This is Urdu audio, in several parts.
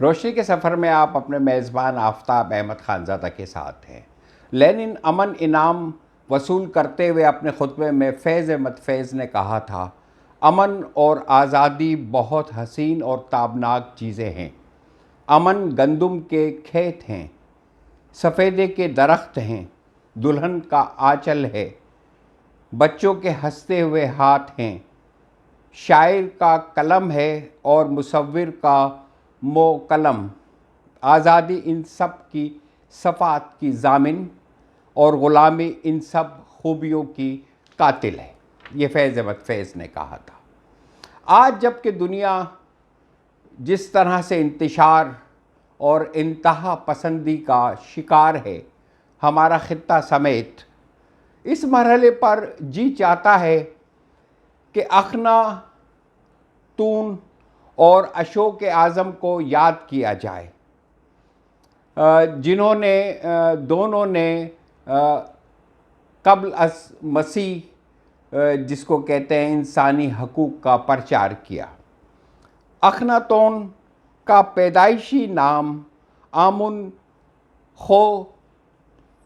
روشنی کے سفر میں آپ اپنے میزبان آفتاب احمد خانزادہ کے ساتھ ہیں۔ لینن امن انعام وصول کرتے ہوئے اپنے خطبے میں فیض احمد فیض نے کہا تھا، امن اور آزادی بہت حسین اور تابناک چیزیں ہیں۔ امن گندم کے کھیت ہیں، سفیدے کے درخت ہیں، دلہن کا آنچل ہے، بچوں کے ہنستے ہوئے ہاتھ ہیں، شاعر کا قلم ہے اور مصور کا قلم۔ آزادی ان سب کی صفات کی ضامن اور غلامی ان سب خوبیوں کی قاتل ہے۔ یہ فیض احمد فیض نے کہا تھا۔ آج جب کہ دنیا جس طرح سے انتشار اور انتہا پسندی کا شکار ہے، ہمارا خطہ سمیت، اس مرحلے پر جی چاہتا ہے کہ اخناتون اور اشوک اعظم کو یاد کیا جائے، جنہوں نے دونوں نے قبل از مسیح جس کو کہتے ہیں انسانی حقوق کا پرچار کیا۔ اخناتون کا پیدائشی نام آمون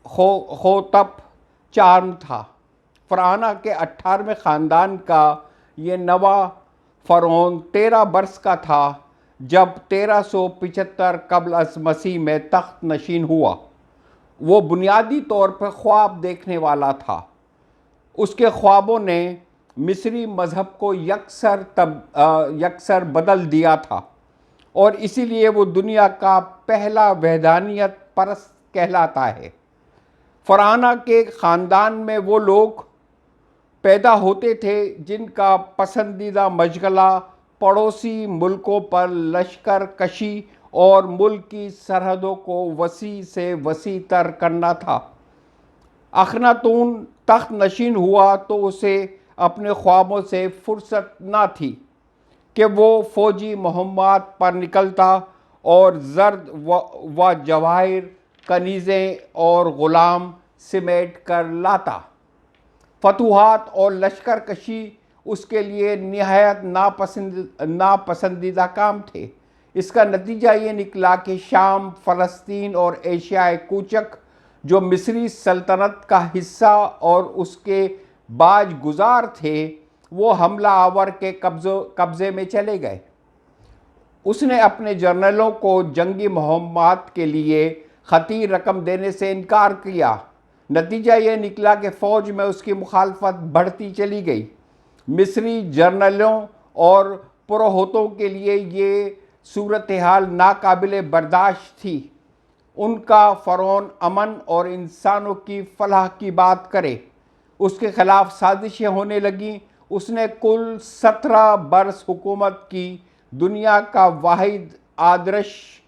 خوتپ چارم تھا۔ فرعونہ کے 18ویں خاندان کا یہ نواں فرعون 13 برس کا تھا جب 1375 قبل از مسیح میں تخت نشین ہوا۔ وہ بنیادی طور پر خواب دیکھنے والا تھا۔ اس کے خوابوں نے مصری مذہب کو یکسر بدل دیا تھا اور اسی لیے وہ دنیا کا پہلا وحدانیت پرست کہلاتا ہے۔ فرعونہ کے خاندان میں وہ لوگ پیدا ہوتے تھے جن کا پسندیدہ مشغلہ پڑوسی ملکوں پر لشکر کشی اور ملک کی سرحدوں کو وسیع سے وسیع تر کرنا تھا۔ اخناتون تخت نشین ہوا تو اسے اپنے خوابوں سے فرصت نہ تھی کہ وہ فوجی مہمات پر نکلتا اور زرد و جواہر، کنیزیں اور غلام سمیٹ کر لاتا۔ فتوحات اور لشکر کشی اس کے لیے نہایت ناپسندیدہ کام تھے۔ اس کا نتیجہ یہ نکلا کہ شام، فلسطین اور ایشیائے کوچک جو مصری سلطنت کا حصہ اور اس کے باج گزار تھے، وہ حملہ آور کے قبضے میں چلے گئے۔ اس نے اپنے جنرلوں کو جنگی مہمات کے لیے خطیر رقم دینے سے انکار کیا۔ نتیجہ یہ نکلا کہ فوج میں اس کی مخالفت بڑھتی چلی گئی۔ مصری جنرلوں اور پروہتوں کے لیے یہ صورتحال ناقابل برداشت تھی۔ ان کا فرعون امن اور انسانوں کی فلاح کی بات کرے، اس کے خلاف سازشیں ہونے لگیں۔ اس نے کل 17 برس حکومت کی۔ دنیا کا واحد آدرش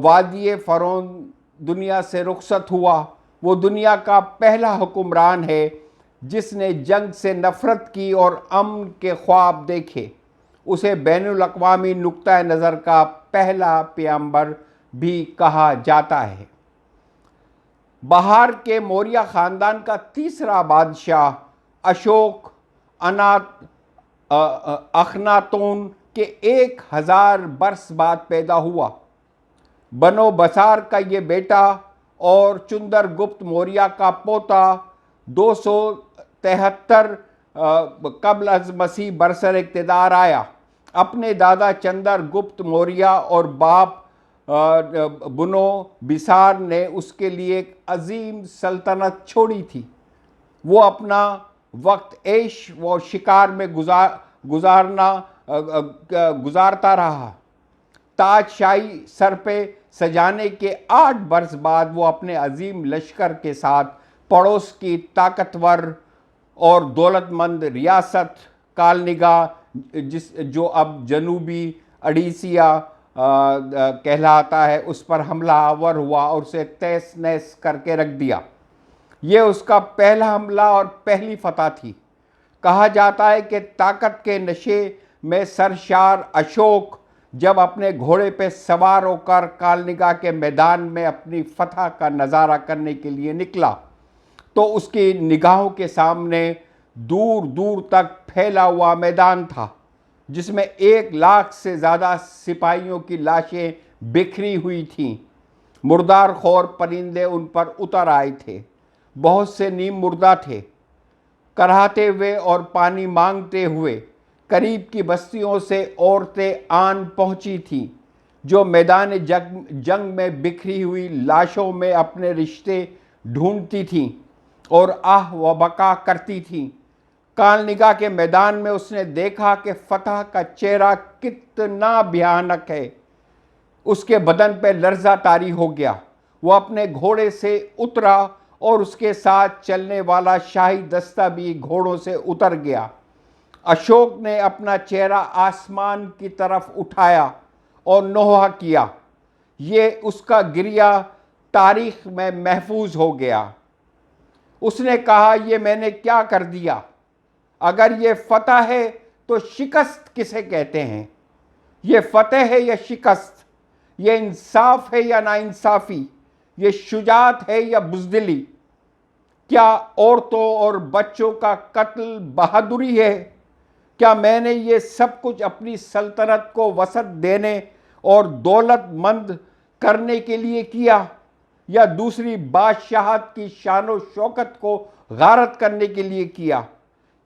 وادی فرعون دنیا سے رخصت ہوا۔ وہ دنیا کا پہلا حکمران ہے جس نے جنگ سے نفرت کی اور امن کے خواب دیکھے۔ اسے بین الاقوامی نقطہ نظر کا پہلا پیغمبر بھی کہا جاتا ہے۔ بہار کے موریہ خاندان کا تیسرا بادشاہ اشوک اخناتون کے 1000 برس بعد پیدا ہوا۔ بنو بسار کا یہ بیٹا اور چندر گپت موریہ کا پوتا 273 قبل از مسیح برسر اقتدار آیا۔ اپنے دادا چندر گپت موریہ اور باپ بنو بسار نے اس کے لیے ایک عظیم سلطنت چھوڑی تھی۔ وہ اپنا وقت عیش و شکار میں گزارتا رہا۔ تاج شاہی سر پہ سجانے کے 8 برس بعد وہ اپنے عظیم لشکر کے ساتھ پڑوس کی طاقتور اور دولت مند ریاست کالنگا، جو اب جنوبی اڈیشہ کہلاتا ہے، اس پر حملہ آور ہوا اور اسے تیس نیس کر کے رکھ دیا۔ یہ اس کا پہلا حملہ اور پہلی فتح تھی۔ کہا جاتا ہے کہ طاقت کے نشے میں سرشار اشوک جب اپنے گھوڑے پہ سوار ہو کر کالنگا کے میدان میں اپنی فتح کا نظارہ کرنے کے لیے نکلا تو اس کی نگاہوں کے سامنے دور دور تک پھیلا ہوا میدان تھا۔ جس میں 1,00,000 سے زیادہ سپاہیوں کی لاشیں بکھری ہوئی تھیں۔ مردار خور پرندے ان پر اتر آئے تھے، بہت سے نیم مردہ تھے۔ کراہتے ہوئے اور پانی مانگتے ہوئے قریب کی بستیوں سے عورتیں آن پہنچی تھیں، جو میدان جنگ میں بکھری ہوئی لاشوں میں اپنے رشتے ڈھونڈتی تھیں اور آہ و بکا کرتی تھیں۔ کال نگاہ کے میدان میں اس نے دیکھا کہ فتح کا چہرہ کتنا بھیانک ہے۔ اس کے بدن پہ لرزہ طاری ہو گیا۔ وہ اپنے گھوڑے سے اترا اور اس کے ساتھ چلنے والا شاہی دستہ بھی گھوڑوں سے اتر گیا۔ اشوک نے اپنا چہرہ آسمان کی طرف اٹھایا اور نوحہ کیا۔ یہ اس کا گریہ تاریخ میں محفوظ ہو گیا۔ اس نے کہا، یہ میں نے کیا کر دیا؟ اگر یہ فتح ہے تو شکست کسے کہتے ہیں؟ یہ فتح ہے یا شکست؟ یہ انصاف ہے یا ناانصافی؟ یہ شجاعت ہے یا بزدلی؟ کیا عورتوں اور بچوں کا قتل بہادری ہے؟ کیا میں نے یہ سب کچھ اپنی سلطنت کو وسعت دینے اور دولت مند کرنے کے لیے کیا، یا دوسری بادشاہت کی شان و شوکت کو غارت کرنے کے لیے کیا؟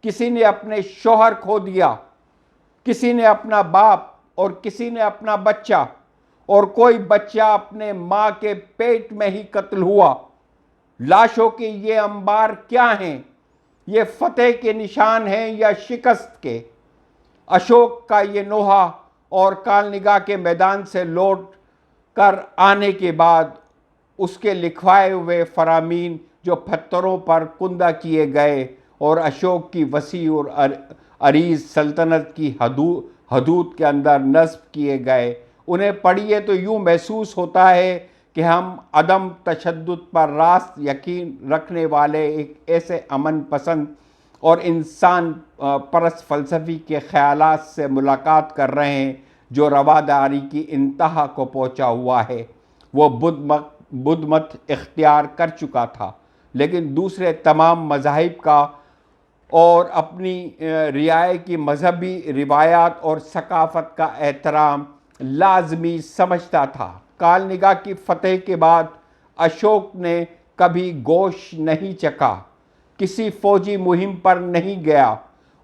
کسی نے اپنے شوہر کھو دیا، کسی نے اپنا باپ اور کسی نے اپنا بچہ، اور کوئی بچہ اپنے ماں کے پیٹ میں ہی قتل ہوا۔ لاشوں کے یہ انبار کیا ہیں؟ یہ فتح کے نشان ہیں یا شکست کے؟ اشوک کا یہ نوحہ اور کال نگاہ کے میدان سے لوٹ کر آنے کے بعد اس کے لکھوائے ہوئے فرامین جو پتھروں پر کندہ کیے گئے اور اشوک کی وسیع اور عریض سلطنت کی حدود کے اندر نصب کیے گئے، انہیں پڑھیے تو یوں محسوس ہوتا ہے کہ ہم عدم تشدد پر راست یقین رکھنے والے ایک ایسے امن پسند اور انسان پرست فلسفی کے خیالات سے ملاقات کر رہے ہیں جو رواداری کی انتہا کو پہنچا ہوا ہے۔ وہ بدھ مت اختیار کر چکا تھا، لیکن دوسرے تمام مذاہب کا اور اپنی رعایا کی مذہبی روایات اور ثقافت کا احترام لازمی سمجھتا تھا۔ کال نگاہ کی فتح کے بعد اشوک نے کبھی گوشت نہیں چکھا، کسی فوجی مہم پر نہیں گیا۔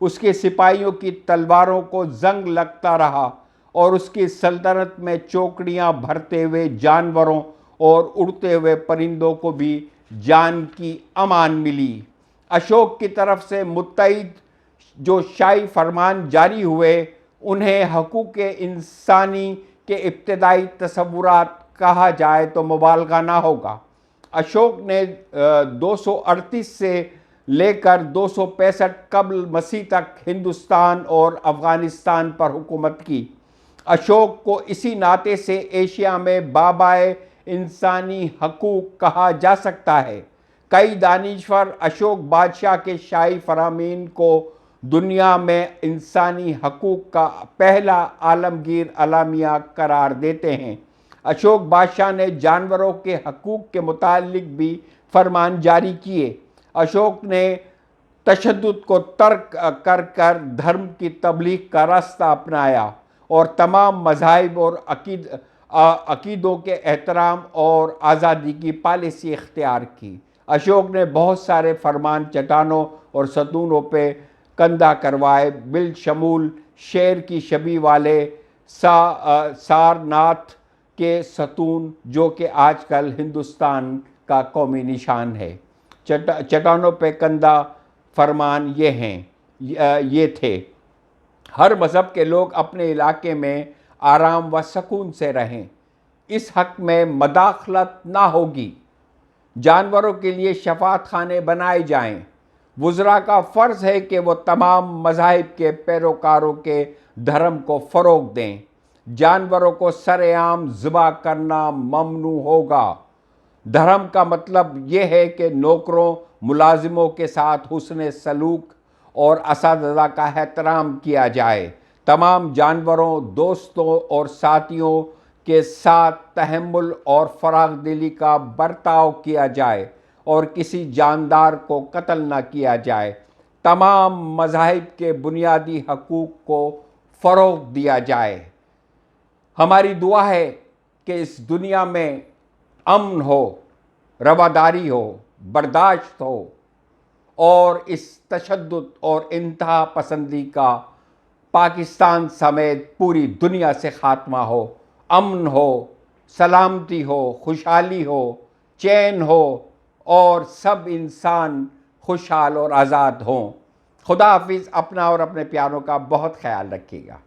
اس کے سپاہیوں کی تلواروں کو زنگ لگتا رہا اور اس کی سلطنت میں چوکڑیاں بھرتے ہوئے جانوروں اور اڑتے ہوئے پرندوں کو بھی جان کی امان ملی۔ اشوک کی طرف سے متعدد جو شاہی فرمان جاری ہوئے، انہیں حقوق انسانی کے ابتدائی تصورات کہا جائے تو مبالغہ نہ ہوگا۔ اشوک نے 238 سے لے کر 265 قبل مسیح تک ہندوستان اور افغانستان پر حکومت کی۔ اشوک کو اسی ناطے سے ایشیا میں بابائے انسانی حقوق کہا جا سکتا ہے۔ کئی دانشور اشوک بادشاہ کے شاہی فرامین کو دنیا میں انسانی حقوق کا پہلا عالمگیر اعلامیہ قرار دیتے ہیں۔ اشوک بادشاہ نے جانوروں کے حقوق کے متعلق بھی فرمان جاری کیے۔ اشوک نے تشدد کو ترک کر کر دھرم کی تبلیغ کا راستہ اپنایا اور تمام مذاہب اور عقیدوں کے احترام اور آزادی کی پالیسی اختیار کی۔ اشوک نے بہت سارے فرمان چٹانوں اور ستونوں پہ کندہ کروائے، بالشمول شیر کی شبیہ والے سارناتھ کے ستون جو کہ آج کل ہندوستان کا قومی نشان ہے۔ چٹانوں پہ کندہ فرمان یہ تھے: ہر مذہب کے لوگ اپنے علاقے میں آرام و سکون سے رہیں، اس حق میں مداخلت نہ ہوگی۔ جانوروں کے لیے شفاعت خانے بنائے جائیں۔ وزراء کا فرض ہے کہ وہ تمام مذاہب کے پیروکاروں کے دھرم کو فروغ دیں۔ جانوروں کو سر عام ذبح کرنا ممنوع ہوگا۔ دھرم کا مطلب یہ ہے کہ نوکروں ملازموں کے ساتھ حسن سلوک اور اساتذہ کا احترام کیا جائے۔ تمام جانوروں، دوستوں اور ساتھیوں کے ساتھ تحمل اور فراخ دلی کا برتاؤ کیا جائے اور کسی جاندار کو قتل نہ کیا جائے۔ تمام مذاہب کے بنیادی حقوق کو فروغ دیا جائے۔ ہماری دعا ہے کہ اس دنیا میں امن ہو، رواداری ہو، برداشت ہو، اور اس تشدد اور انتہا پسندی کا پاکستان سمیت پوری دنیا سے خاتمہ ہو، امن ہو، سلامتی ہو، خوشحالی ہو، چین ہو، اور سب انسان خوشحال اور آزاد ہوں۔ خدا حافظ۔ اپنا اور اپنے پیاروں کا بہت خیال رکھیے گا۔